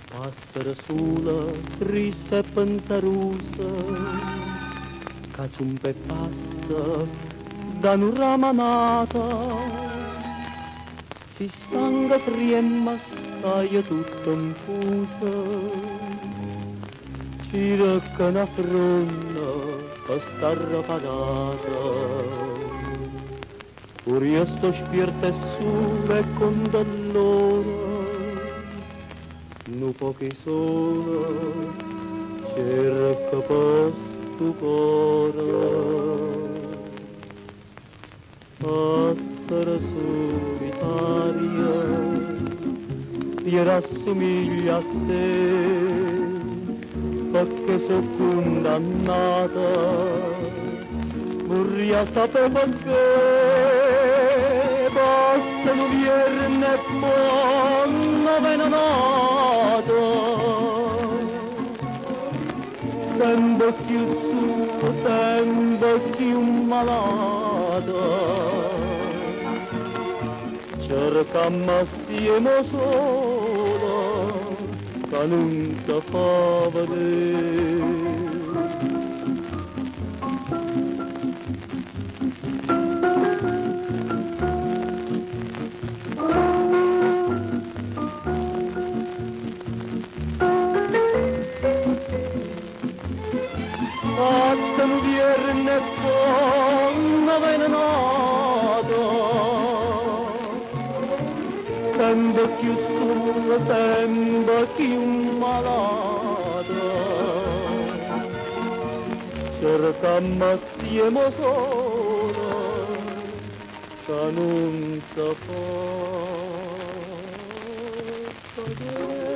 Passere sola, triste e pensarosa, che ciumpe passa da un ramanata, si stanca friemma, staia tutta infusa, ci recca una fronna che sta parata. Furia sto spirito e sole con dall'ora, nu pochi sola, cerca posto cora. Passera solitaria, ti rassomiglia a te, perché so condannata, vorrei sapere perché. Passano viernes e buona venenata, sempre più su, sempre più malata, cercammo assieme sola, che non si fa vedere. Passano viernes e buona venenata, sempre più sola, sempre più malata, cercammo assieme sola, che non si fa vedere.